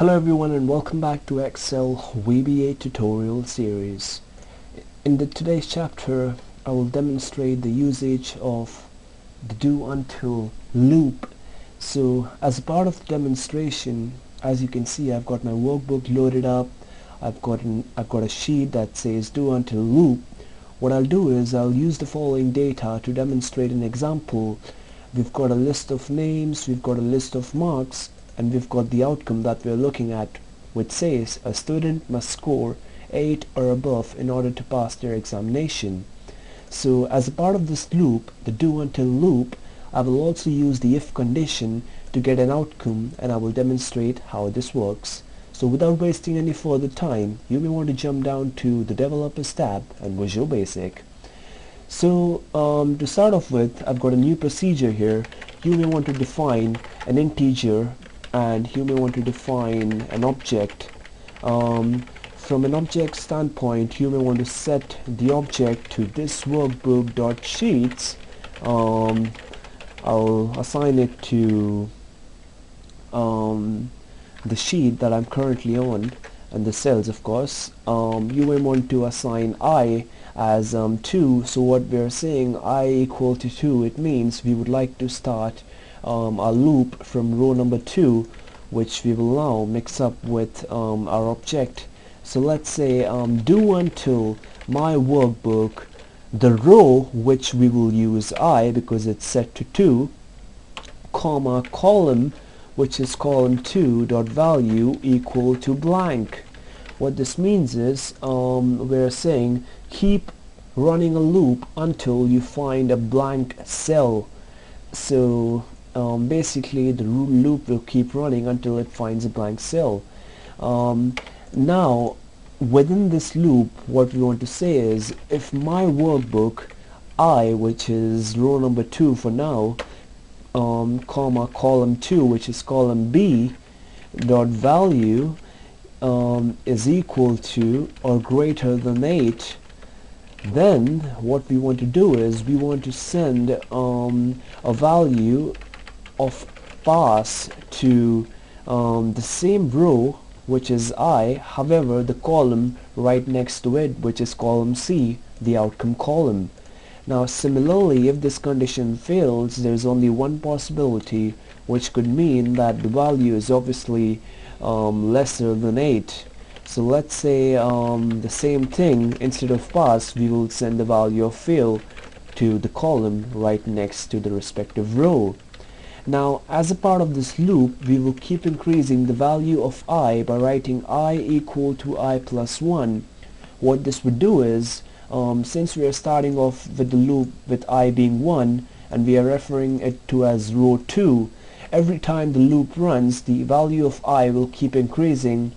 Hello everyone and welcome back to Excel VBA Tutorial Series. In today's chapter I will demonstrate the usage of the do until loop. So as a part of the demonstration, as you can see, I've got my workbook loaded up. I've got a sheet that says do until loop. What I'll do is I'll use the following data to demonstrate an example. We've got a list of names, we've got a list of marks, and we've got the outcome that we're looking at, which says a student must score 8 or above in order to pass their examination. So as a part of this loop, the do until loop, I will also use the if condition to get an outcome, and I will demonstrate how this works. So without wasting any further time, you may want to jump down to the Developers tab and Visual Basic. So to start off with, I've got a new procedure here. You may want to define an integer and you may want to define an object. From an object standpoint, you may want to set the object to this workbook.sheets. I'll assign it to the sheet that I'm currently on, and the cells, of course. You may want to assign I as 2. So what we're saying, I equal to 2, it means we would like to start a loop from row number 2, which we will now mix up with our object. So let's say do until my workbook, the row which we will use I because it's set to 2, comma column which is column 2 dot value equal to blank. What this means is we're saying keep running a loop until you find a blank cell. So basically the loop will keep running until it finds a blank cell. Now within this loop, what we want to say is if my workbook I, which is row number 2 for now, comma column 2, which is column B, dot value is equal to or greater than 8, then what we want to do is we want to send a value of pass to the same row, which is I, however the column right next to it, which is column C, the outcome column. Now similarly, if this condition fails, there's only one possibility, which could mean that the value is obviously lesser than 8. So let's say the same thing, instead of pass we will send the value of fail to the column right next to the respective row. Now as a part of this loop, we will keep increasing the value of I by writing I equal to I plus 1. What this would do is, since we are starting off with the loop with I being 1 and we are referring it to as row 2, every time the loop runs, the value of I will keep increasing.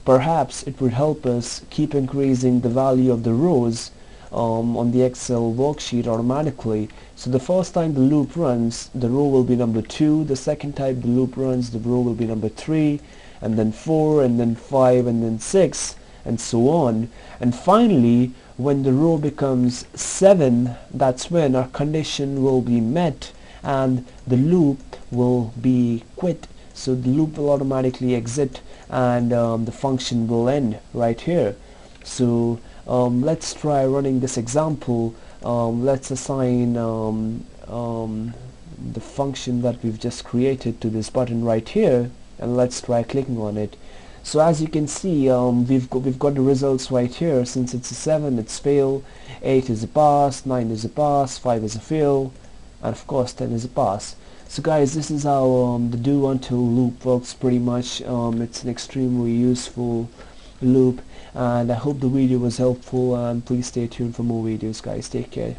Perhaps it would help us keep increasing the value of the rows on the Excel worksheet automatically. So the first time the loop runs, the row will be number 2. The second time the loop runs, the row will be number 3, and then 4, and then 5, and then 6, and so on. And finally, when the row becomes 7, that's when our condition will be met and the loop will be quit. So the loop will automatically exit and the function will end right here. So let's try running this example. Let's assign the function that we've just created to this button right here, and let's try clicking on it. So as you can see, we've got the results right here. Since it's a 7, it's fail, 8 is a pass, 9 is a pass, 5 is a fail, and of course 10 is a pass. So guys, this is how the do until loop works pretty much. It's an extremely useful loop, and I hope the video was helpful, and please stay tuned for more videos guys. Take care.